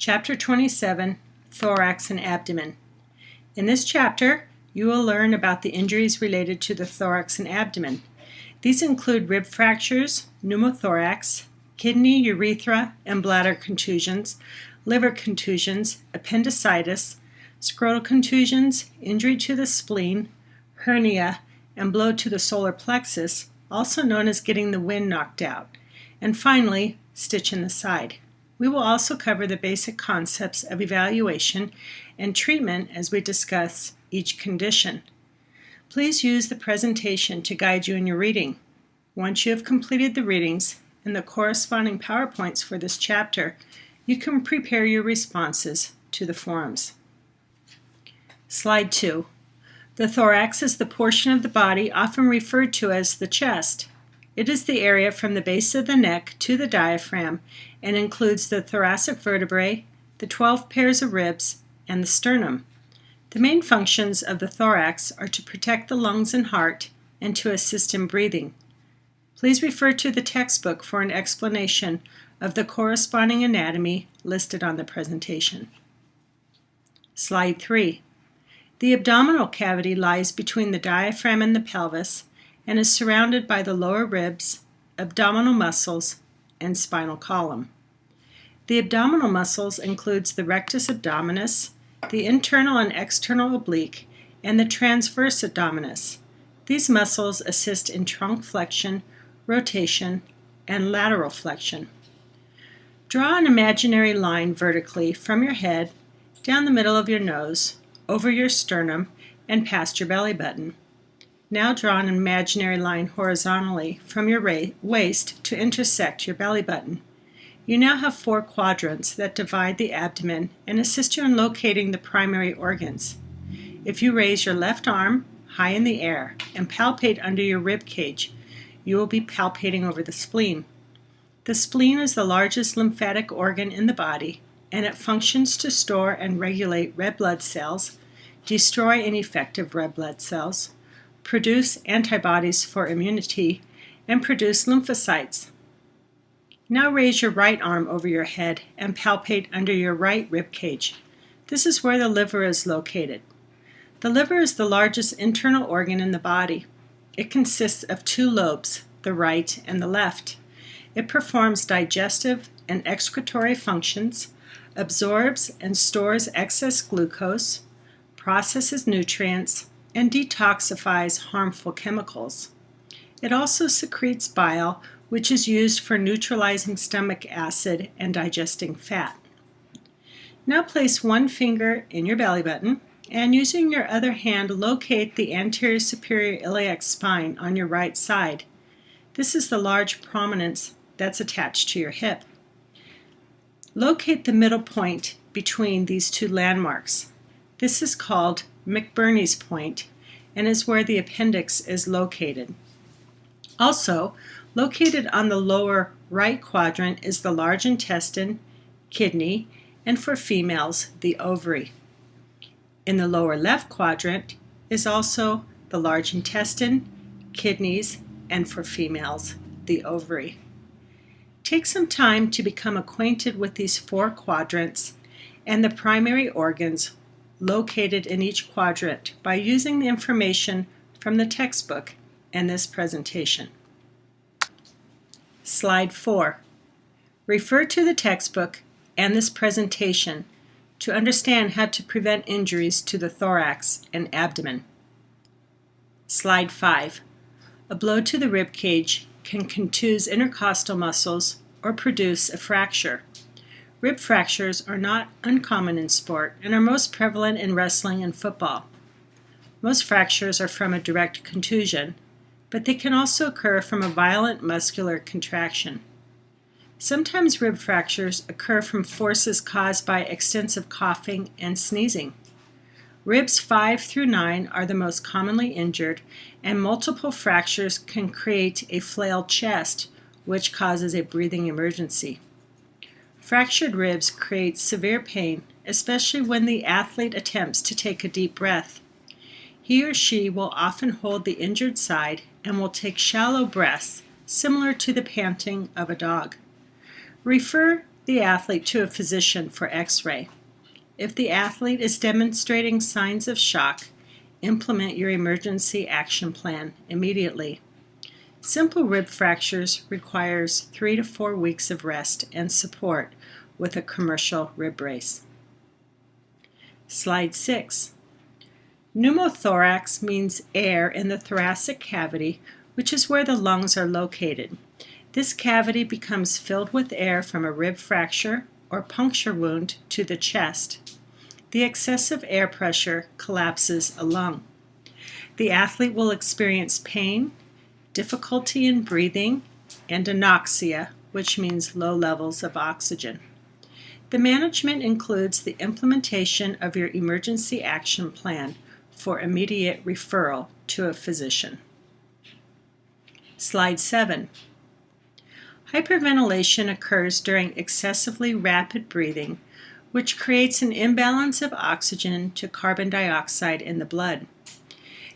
Chapter 27, Thorax and Abdomen. In this chapter, you will learn about the injuries related to the thorax and abdomen. These include rib fractures, pneumothorax, kidney, urethra, and bladder contusions, liver contusions, appendicitis, scrotal contusions, injury to the spleen, hernia, and blow to the solar plexus, also known as getting the wind knocked out, and finally, stitch in the side. We will also cover the basic concepts of evaluation and treatment as we discuss each condition. Please use the presentation to guide you in your reading. Once you have completed the readings and the corresponding PowerPoints for this chapter, you can prepare your responses to the forums. Slide 2. The thorax is the portion of the body often referred to as the chest. It is the area from the base of the neck to the diaphragm and includes the thoracic vertebrae, the 12 pairs of ribs, and the sternum. The main functions of the thorax are to protect the lungs and heart and to assist in breathing. Please refer to the textbook for an explanation of the corresponding anatomy listed on the presentation. Slide 3. The abdominal cavity lies between the diaphragm and the pelvis and is surrounded by the lower ribs, abdominal muscles, and spinal column. The abdominal muscles includes the rectus abdominis, the internal and external oblique, and the transverse abdominis. These muscles assist in trunk flexion, rotation, and lateral flexion. Draw an imaginary line vertically from your head, down the middle of your nose, over your sternum, and past your belly button. Now draw an imaginary line horizontally from your waist to intersect your belly button. You now have 4 quadrants that divide the abdomen and assist you in locating the primary organs. If you raise your left arm high in the air and palpate under your rib cage, you will be palpating over the spleen. The spleen is the largest lymphatic organ in the body, and it functions to store and regulate red blood cells, destroy ineffective red blood cells, produce antibodies for immunity, and produce lymphocytes. Now raise your right arm over your head and palpate under your right rib cage. This is where the liver is located. The liver is the largest internal organ in the body. It consists of 2 lobes, the right and the left. It performs digestive and excretory functions, absorbs and stores excess glucose, processes nutrients, and detoxifies harmful chemicals. It also secretes bile, which is used for neutralizing stomach acid and digesting fat. Now place one finger in your belly button and using your other hand locate the anterior superior iliac spine on your right side. This is the large prominence that's attached to your hip. Locate the middle point between these 2 landmarks. This is called McBurney's point and is where the appendix is located. Also, located on the lower right quadrant is the large intestine, kidney, and for females, the ovary. In the lower left quadrant is also the large intestine, kidneys, and for females, the ovary. Take some time to become acquainted with these 4 quadrants and the primary organs located in each quadrant by using the information from the textbook and this presentation. Slide 4. Refer to the textbook and this presentation to understand how to prevent injuries to the thorax and abdomen. Slide 5. A blow to the rib cage can contuse intercostal muscles or produce a fracture. Rib fractures are not uncommon in sport and are most prevalent in wrestling and football. Most fractures are from a direct contusion, but they can also occur from a violent muscular contraction. Sometimes rib fractures occur from forces caused by extensive coughing and sneezing. Ribs 5 through 9 are the most commonly injured, and multiple fractures can create a flailed chest, which causes a breathing emergency. Fractured ribs create severe pain, especially when the athlete attempts to take a deep breath. He or she will often hold the injured side and will take shallow breaths, similar to the panting of a dog. Refer the athlete to a physician for X-ray. If the athlete is demonstrating signs of shock, implement your emergency action plan immediately. Simple rib fractures requires 3 to 4 weeks of rest and support with a commercial rib brace. Slide 6. Pneumothorax means air in the thoracic cavity, which is where the lungs are located. This cavity becomes filled with air from a rib fracture or puncture wound to the chest. The excessive air pressure collapses a lung. The athlete will experience pain, difficulty in breathing, and anoxia, which means low levels of oxygen. The management includes the implementation of your emergency action plan for immediate referral to a physician. Slide 7. Hyperventilation occurs during excessively rapid breathing, which creates an imbalance of oxygen to carbon dioxide in the blood.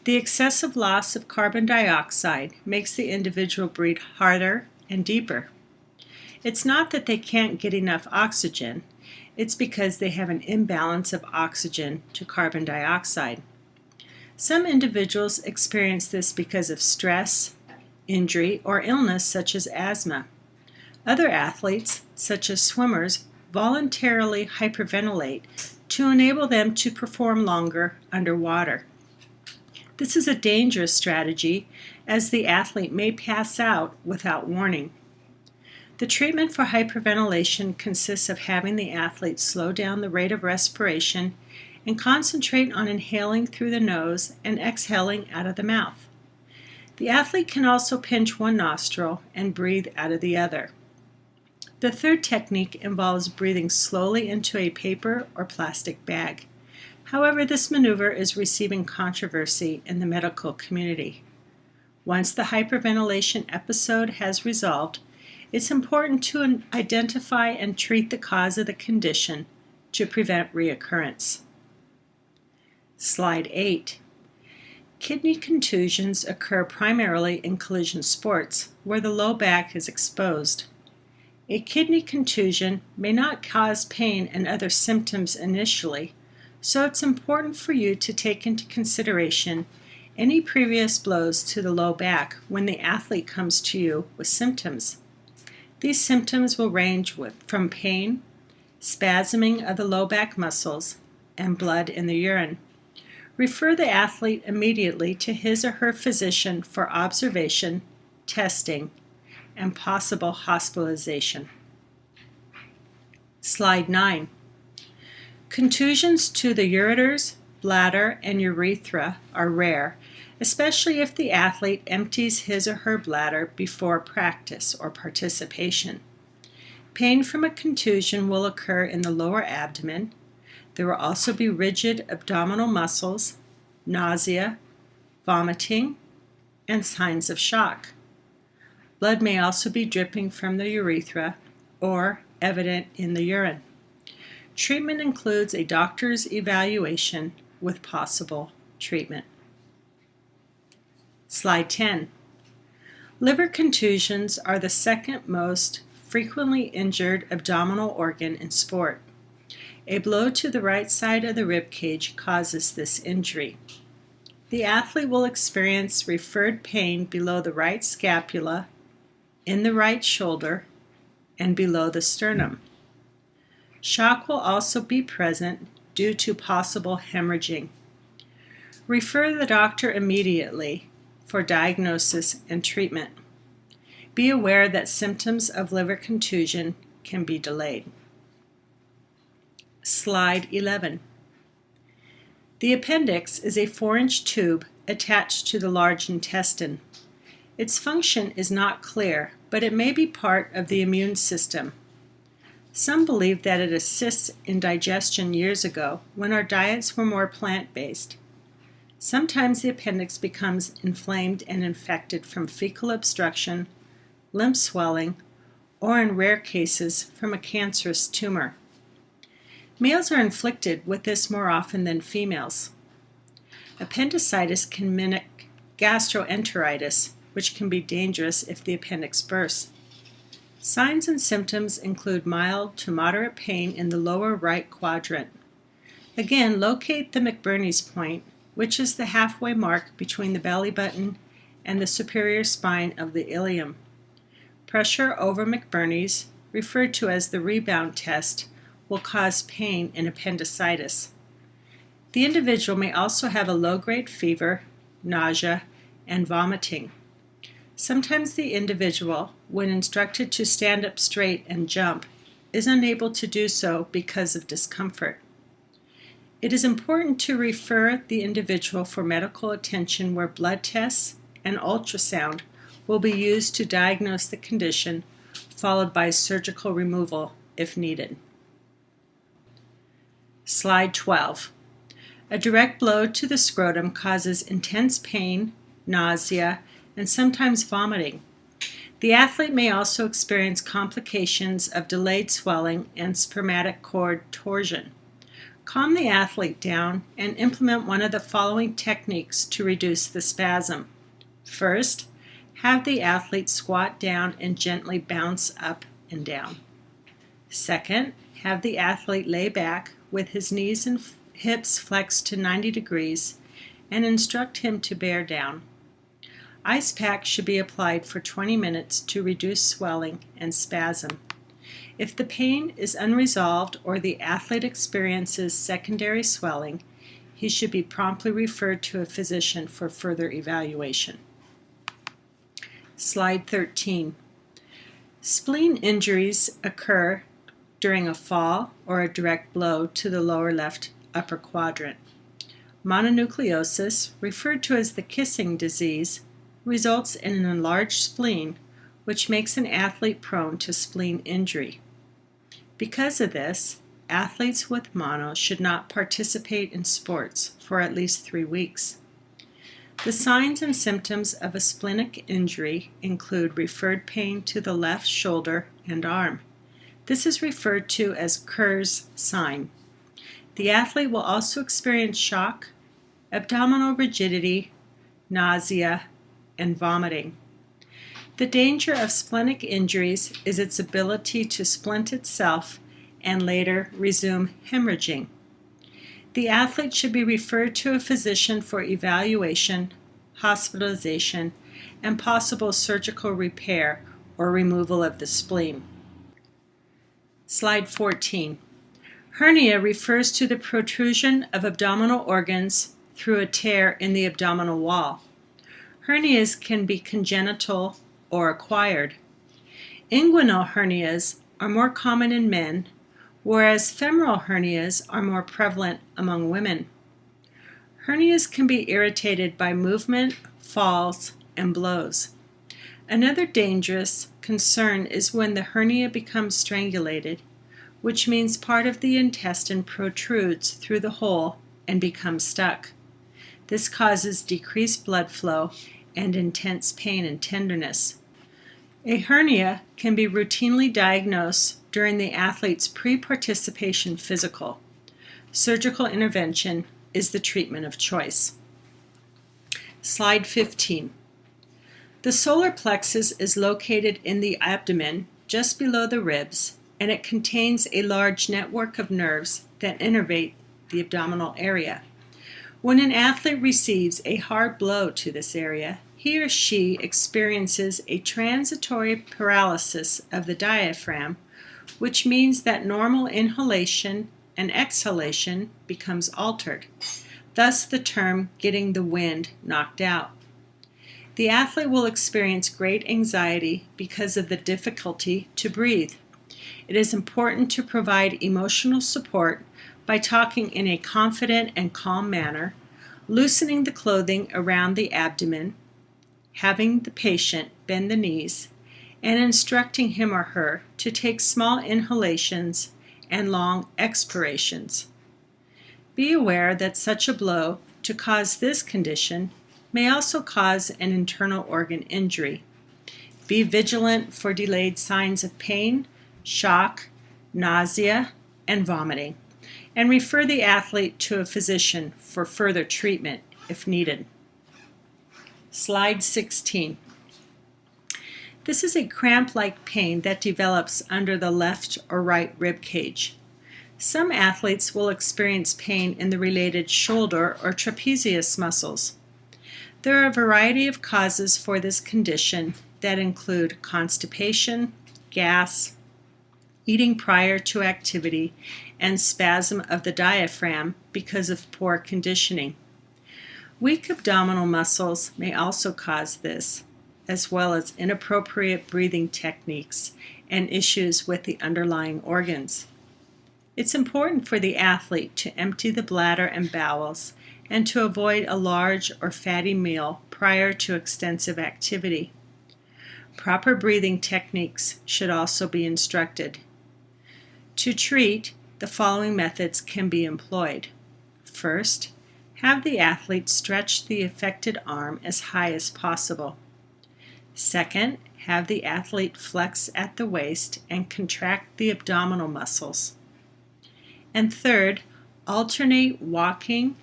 The excessive loss of carbon dioxide makes the individual breathe harder and deeper. It's not that they can't get enough oxygen, it's because they have an imbalance of oxygen to carbon dioxide. Some individuals experience this because of stress, injury, or illness such as asthma. Other athletes, such as swimmers, voluntarily hyperventilate to enable them to perform longer underwater. This is a dangerous strategy as the athlete may pass out without warning. The treatment for hyperventilation consists of having the athlete slow down the rate of respiration and concentrate on inhaling through the nose and exhaling out of the mouth. The athlete can also pinch one nostril and breathe out of the other. The third technique involves breathing slowly into a paper or plastic bag. However, this maneuver is receiving controversy in the medical community. Once the hyperventilation episode has resolved, it's important to identify and treat the cause of the condition to prevent reoccurrence. Slide 8. Kidney contusions occur primarily in collision sports where the low back is exposed. A kidney contusion may not cause pain and other symptoms initially, so it's important for you to take into consideration any previous blows to the low back when the athlete comes to you with symptoms. These symptoms will range from pain, spasming of the low back muscles, and blood in the urine. Refer the athlete immediately to his or her physician for observation, testing, and possible hospitalization. Slide 9. Contusions to the ureters, bladder, and urethra are rare, especially if the athlete empties his or her bladder before practice or participation. Pain from a contusion will occur in the lower abdomen. There will also be rigid abdominal muscles, nausea, vomiting, and signs of shock. Blood may also be dripping from the urethra or evident in the urine. Treatment includes a doctor's evaluation with possible treatment. Slide 10. Liver contusions are the second most frequently injured abdominal organ in sport. A blow to the right side of the rib cage causes this injury. The athlete will experience referred pain below the right scapula, in the right shoulder, and below the sternum. Shock will also be present due to possible hemorrhaging. Refer the doctor immediately for diagnosis and treatment. Be aware that symptoms of liver contusion can be delayed. Slide 11. The appendix is a 4-inch tube attached to the large intestine. Its function is not clear, but it may be part of the immune system. Some believe that it assists in digestion years ago when our diets were more plant-based. Sometimes the appendix becomes inflamed and infected from fecal obstruction, lymph swelling, or in rare cases from a cancerous tumor. Males are inflicted with this more often than females. Appendicitis can mimic gastroenteritis, which can be dangerous if the appendix bursts. Signs and symptoms include mild to moderate pain in the lower right quadrant. Again, locate the McBurney's point, which is the halfway mark between the belly button and the superior spine of the ilium. Pressure over McBurney's, referred to as the rebound test, will cause pain in appendicitis. The individual may also have a low-grade fever, nausea, and vomiting. Sometimes the individual, when instructed to stand up straight and jump, is unable to do so because of discomfort. It is important to refer the individual for medical attention where blood tests and ultrasound will be used to diagnose the condition, followed by surgical removal if needed. Slide 12. A direct blow to the scrotum causes intense pain, nausea, and sometimes vomiting. The athlete may also experience complications of delayed swelling and spermatic cord torsion. Calm the athlete down and implement one of the following techniques to reduce the spasm. First, have the athlete squat down and gently bounce up and down. Second, have the athlete lay back with his knees and hips flexed to 90 degrees and instruct him to bear down. Ice pack should be applied for 20 minutes to reduce swelling and spasm. If the pain is unresolved or the athlete experiences secondary swelling, he should be promptly referred to a physician for further evaluation. Slide 13. Spleen injuries occur during a fall or a direct blow to the lower left upper quadrant. Mononucleosis, referred to as the kissing disease, results in an enlarged spleen, which makes an athlete prone to spleen injury. Because of this, athletes with mono should not participate in sports for at least 3 weeks. The signs and symptoms of a splenic injury include referred pain to the left shoulder and arm. This is referred to as Kerr's sign. The athlete will also experience shock, abdominal rigidity, nausea, and vomiting. The danger of splenic injuries is its ability to splint itself and later resume hemorrhaging. The athlete should be referred to a physician for evaluation, hospitalization, and possible surgical repair or removal of the spleen. Slide 14. Hernia refers to the protrusion of abdominal organs through a tear in the abdominal wall. Hernias can be congenital or acquired. Inguinal hernias are more common in men, whereas femoral hernias are more prevalent among women. Hernias can be irritated by movement, falls, and blows. Another dangerous concern is when the hernia becomes strangulated, which means part of the intestine protrudes through the hole and becomes stuck. This causes decreased blood flow and intense pain and tenderness. A hernia can be routinely diagnosed during the athlete's pre-participation physical. Surgical intervention is the treatment of choice. Slide 15. The solar plexus is located in the abdomen just below the ribs, and it contains a large network of nerves that innervate the abdominal area. When an athlete receives a hard blow to this area, he or she experiences a transitory paralysis of the diaphragm, which means that normal inhalation and exhalation becomes altered, thus the term getting the wind knocked out. The athlete will experience great anxiety because of the difficulty to breathe. It is important to provide emotional support by talking in a confident and calm manner, loosening the clothing around the abdomen, having the patient bend the knees, and instructing him or her to take small inhalations and long expirations. Be aware that such a blow to cause this condition may also cause an internal organ injury. Be vigilant for delayed signs of pain, shock, nausea, and vomiting, and refer the athlete to a physician for further treatment if needed. Slide 16. This is a cramp-like pain that develops under the left or right rib cage. Some athletes will experience pain in the related shoulder or trapezius muscles. There are a variety of causes for this condition that include constipation, gas, eating prior to activity, and spasm of the diaphragm because of poor conditioning. Weak abdominal muscles may also cause this, as well as inappropriate breathing techniques and issues with the underlying organs. It's important for the athlete to empty the bladder and bowels and to avoid a large or fatty meal prior to extensive activity. Proper breathing techniques should also be instructed. To treat, the following methods can be employed. First, have the athlete stretch the affected arm as high as possible. Second, have the athlete flex at the waist and contract the abdominal muscles. And third, alternate walking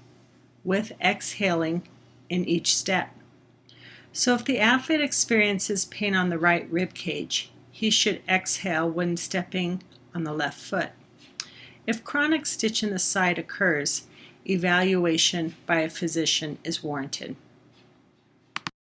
with exhaling in each step. So if the athlete experiences pain on the right rib cage, he should exhale when stepping on the left foot. If chronic stitch in the side occurs, evaluation by a physician is warranted.